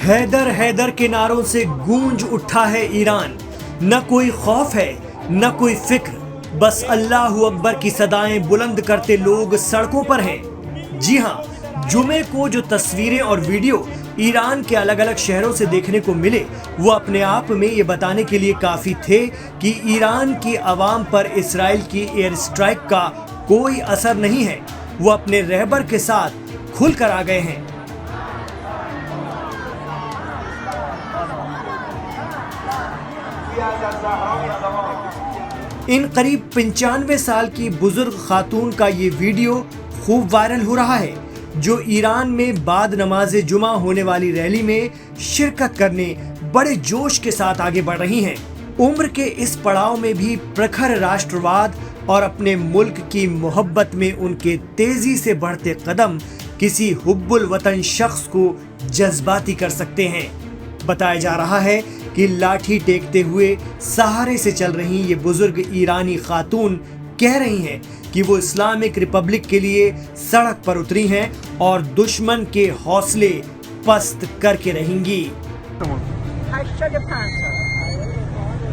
हैदर हैदर के नारों से गूंज उठा है ईरान। न कोई खौफ है न कोई फिक्र, बस अल्लाहू अकबर की सदाएं बुलंद करते लोग सड़कों पर हैं। जी हां, जुमे को जो तस्वीरें और वीडियो ईरान के अलग अलग शहरों से देखने को मिले वो अपने आप में ये बताने के लिए काफी थे कि ईरान की आवाम पर इसराइल की एयर स्ट्राइक का कोई असर नहीं है। वो अपने रहबर के साथ खुलकर आ गए हैं। इन करीब 95 साल की बुजुर्ग खातून का ये वीडियो खूब वायरल हो रहा है, जो ईरान में बाद नमाज़े जुमा होने वाली रैली में शिरकत करने बड़े जोश के साथ आगे बढ़ रही हैं। उम्र के इस पड़ाव में भी प्रखर राष्ट्रवाद और अपने मुल्क की मोहब्बत में उनके तेजी से बढ़ते कदम किसी हुब्बुल वतन शख्स को जज्बाती कर सकते हैं। बताया जा रहा है कि लाठी टेकते हुए सहारे से चल रही ये बुजुर्ग ईरानी खातून कह रही हैं कि वो इस्लामिक रिपब्लिक के लिए सड़क पर उतरी हैं और दुश्मन के हौसले पस्त करके रहेंगी।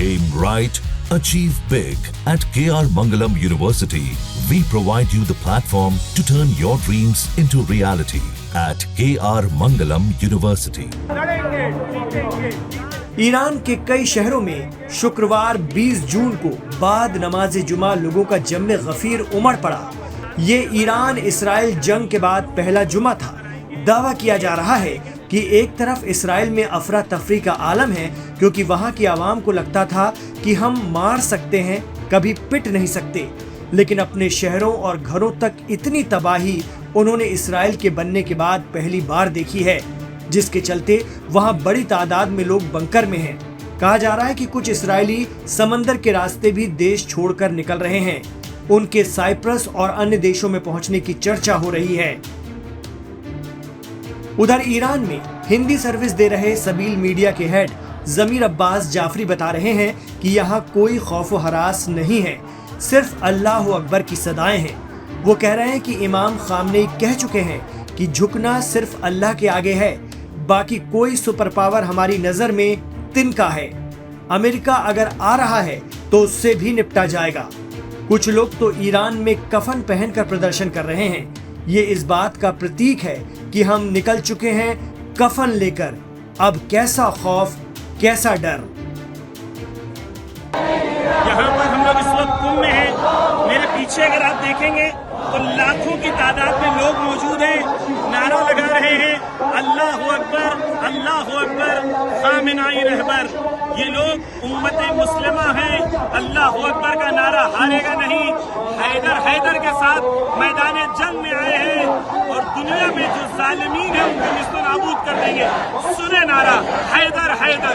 Aim right, achieve big. At KR Mangalam University, we provide you the platform to turn your dreams into reality. At KR Mangalam University. Iran के कई शहरों में शुक्रवार 20 जून को बाद नमाज़े जुमा लोगों का जम्मे गफीर उमड़ पड़ा। ये ईरान इसराइल जंग के बाद पहला जुमा था। दावा किया जा रहा है कि एक तरफ इसराइल में अफरा तफरी का आलम है, क्योंकि वहां की आवाम को लगता था कि हम मार सकते हैं, कभी पिट नहीं सकते। लेकिन अपने शहरों और घरों तक इतनी तबाही उन्होंने इसराइल के बनने के बाद पहली बार देखी है, जिसके चलते वहां बड़ी तादाद में लोग बंकर में हैं। कहा जा रहा है कि कुछ इसराइली समंदर के रास्ते भी देश छोड़कर निकल रहे हैं। उनके साइप्रस और अन्य देशों में पहुंचने की चर्चा हो रही है। उधर ईरान में हिंदी सर्विस दे रहे सबील मीडिया के हेड जमीर अब्बास जाफरी बता रहे हैं कि यहाँ कोई खौफ व हरास नहीं है, सिर्फ अल्लाह अकबर की सदाएं हैं। वो कह रहे हैं कि इमाम खामनेई कह चुके हैं कि झुकना सिर्फ अल्लाह के आगे है, बाकी कोई सुपर पावर हमारी नजर में तिनका है। अमेरिका अगर आ रहा है तो उससे भी निपटा जाएगा। कुछ लोग तो ईरान में कफन पहनकर प्रदर्शन कर रहे हैं। ये इस बात का प्रतीक है कि हम निकल चुके हैं कफन लेकर, अब कैसा खौफ कैसा डर। यहाँ पर हम लोग इस वक्त कुंभ में हैं। मेरे पीछे अगर आप देखेंगे तो लाखों की तादाद में लोग मौजूद हैं, नारा लगा रहे हैं अल्लाह अकबर खामेनाई रहबर। ये लोग उम्मत मुस्लिमा हैं, अल्लाह अकबर का नारा हारेगा नहीं। हैदर हैदर के साथ मैदान जंग में आए हैं और दुनिया में जो जालिमीन है उनको निस्तो नाबूद कर देंगे। सुने नारा हैदर हैदर।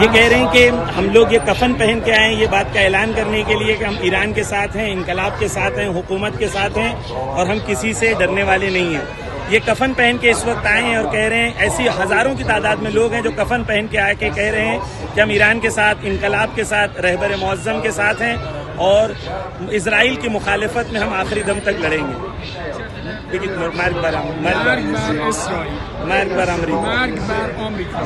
ये कह रहे हैं कि हम लोग ये कफन पहन के आए हैं ये बात का ऐलान करने के लिए कि हम ईरान के साथ हैं, इनकलाब के साथ हैं, हुकूमत के साथ हैं और हम किसी से डरने वाले नहीं हैं। ये कफन पहन के इस वक्त आए हैं और कह रहे हैं, ऐसी हजारों की तादाद में लोग हैं जो कफन पहन के आके कह रहे हैं कि हम ईरान के साथ, इनकलाब के साथ, रहबर मुअज़्ज़म के साथ हैं और इजराइल की मुखालिफत में हम आखिरी दम तक लड़ेंगे। मार्ग बर अमरीका।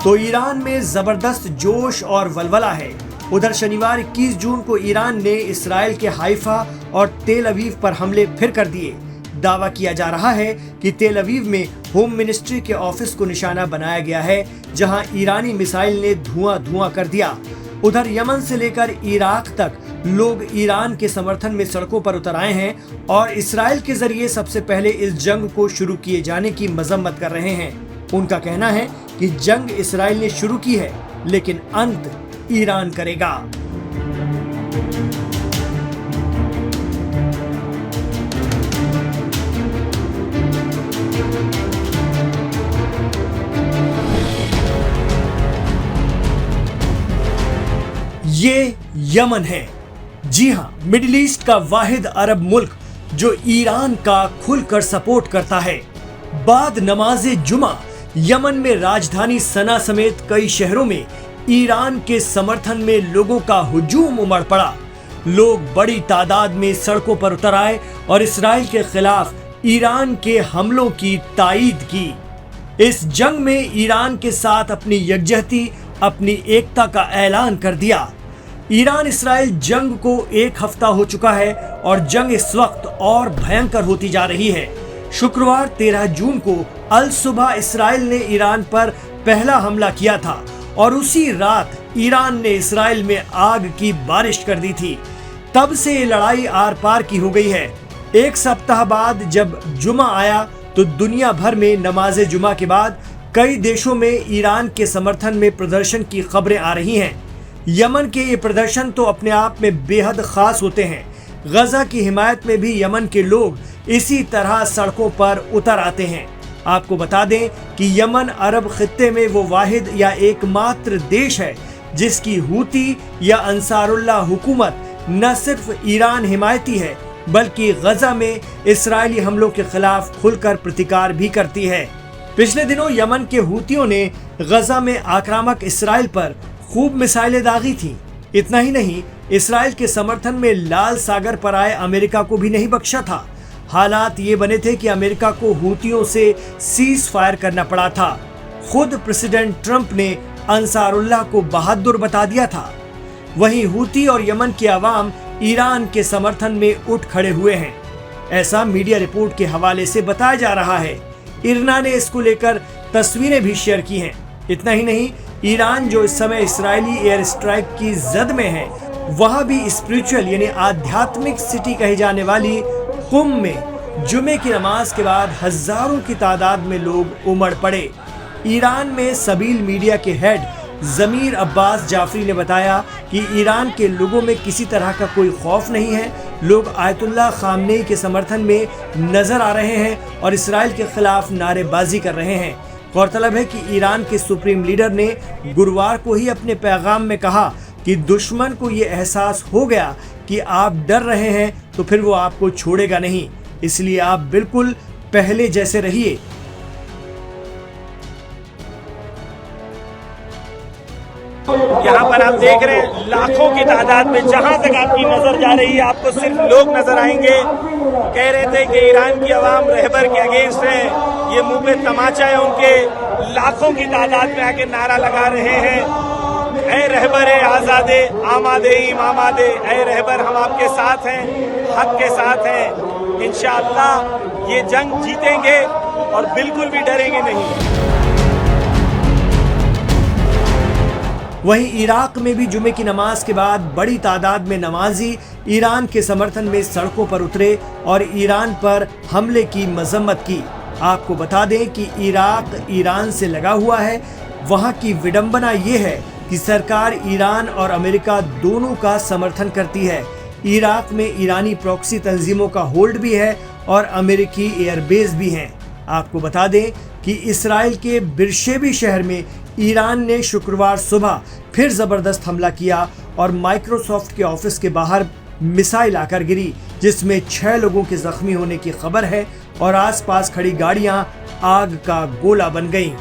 तो ईरान में जबरदस्त जोश और वलवला है। उधर शनिवार 21 जून को ईरान ने इसराइल के हाइफा और तेल अवीव पर हमले फिर कर दिए। दावा किया जा रहा है कि तेल अवीव में होम मिनिस्ट्री के ऑफिस को निशाना बनाया गया है, जहां ईरानी मिसाइल ने धुआं कर दिया। उधर यमन से लेकर इराक तक लोग ईरान के समर्थन में सड़कों पर उतर आए हैं और इसराइल के जरिए सबसे पहले इस जंग को शुरू किए जाने की मजम्मत कर रहे हैं। उनका कहना है कि जंग इसराइल ने शुरू की है, लेकिन अंत ईरान करेगा। ये यमन है। जी हां, मिडिल ईस्ट का वाहिद अरब मुल्क जो ईरान का खुलकर सपोर्ट करता है। बाद नमाज़े जुमा यमन में राजधानी सना समेत कई शहरों में ईरान के समर्थन में लोगों का हुजूम उमड़ पड़ा। लोग बड़ी तादाद में सड़कों पर उतर आए और इसराइल के खिलाफ ईरान के हमलों की तायीद की। इस जंग में ईरान के साथ अपनी यकजहती, अपनी एकता का ऐलान कर दिया। ईरान इसराइल जंग को 1 हफ्ता हो चुका है और जंग इस वक्त और भयंकर होती जा रही है। शुक्रवार 13 जून को अल सुबह इसराइल ने ईरान पर पहला हमला किया था और उसी रात ईरान ने इसराइल में आग की बारिश कर दी थी। तब से ये लड़ाई आर पार की हो गई है। 1 सप्ताह बाद जब जुमा आया तो दुनिया भर में नमाज़े जुमा के बाद कई देशों में ईरान के समर्थन में प्रदर्शन की खबरें आ रही हैं। यमन के ये प्रदर्शन तो अपने आप में बेहद खास होते हैं। गजा की हिमायत में भी यमन के लोग इसी तरह सड़कों पर उतर आते हैं। आपको बता दें कि यमन अरब खित्ते में वो वाहिद या एकमात्र देश है जिसकी हूती या अंसारुल्लाह हुकूमत न सिर्फ ईरान हिमायती है बल्कि गजा में इस्राएली हमलों के खिलाफ खुलकर प्रतिकार भी करती है। पिछले दिनों यमन के हूतियों ने गजा में आक्रामक इसराइल पर खूब मिसाइलें दागी थी। इतना ही नहीं, इसराइल के समर्थन में लाल सागर पर आए अमेरिका को भी नहीं बख्शा था। हालात ये बने थे कि अमेरिका को हूतियों से सीज फायर करना पड़ा था। खुद प्रेसिडेंट ट्रंप ने अंसारुल्लाह को बहादुर बता दिया था। वहीं हूती और यमन के अवाम ईरान के समर्थन में उठ खड़े हुए हैं, ऐसा मीडिया रिपोर्ट के हवाले से बताया जा रहा है। इरना ने इसको लेकर तस्वीरें भी शेयर की हैं। इतना ही नहीं, ईरान जो इस समय इस्राएली एयर स्ट्राइक की जद में है, वहां भी स्पिरिचुअल यानी आध्यात्मिक सिटी कही जाने वाली कुम में जुमे की नमाज के बाद हजारों की तादाद में लोग उमड़ पड़े। ईरान में सबील मीडिया के हेड जमीर अब्बास जाफरी ने बताया कि ईरान के लोगों में किसी तरह का कोई खौफ नहीं है। लोग आयतुल्लाह खामनेई के समर्थन में नजर आ रहे हैं और इसराइल के खिलाफ नारेबाजी कर रहे हैं। गौरतलब है कि ईरान के सुप्रीम लीडर ने गुरुवार को ही अपने पैगाम में कहा कि दुश्मन को ये एहसास हो गया कि आप डर रहे हैं तो फिर वो आपको छोड़ेगा नहीं, इसलिए आप बिल्कुल पहले जैसे रहिए। यहाँ पर आप देख रहे हैं लाखों की तादाद में, जहां तक आपकी नजर जा रही है आपको सिर्फ लोग नजर आएंगे। कह रहे थे कि ईरान की आवाम रहबर के अगेंस्ट है, ये मुंह पे तमाचा है उनके। लाखों की तादाद में आके नारा लगा रहे हैं, ऐ रहबर आजादे आमादे इमामादे, ऐ रहबर हम आपके साथ हैं, हक के साथ हैं। इंशाअल्लाह ये जंग जीतेंगे और बिल्कुल भी डरेंगे नहीं। वहीं इराक में भी जुमे की नमाज के बाद बड़ी तादाद में नमाजी ईरान के समर्थन में सड़कों पर उतरे और ईरान पर हमले की मजम्मत की। आपको बता दें कि इराक ईरान से लगा हुआ है। वहां की विडंबना ये है कि सरकार ईरान और अमेरिका दोनों का समर्थन करती है। इराक में ईरानी प्रॉक्सी तंजीमों का होल्ड भी है और अमेरिकी एयरबेस भी हैं। आपको बता दें कि इसराइल के बिरशेबी शहर में ईरान ने शुक्रवार सुबह फिर जबरदस्त हमला किया और माइक्रोसॉफ्ट के ऑफिस के बाहर मिसाइल आकर गिरी, जिसमें 6 लोगों के जख्मी होने की खबर है और आसपास खड़ी गाड़ियां आग का गोला बन गईं।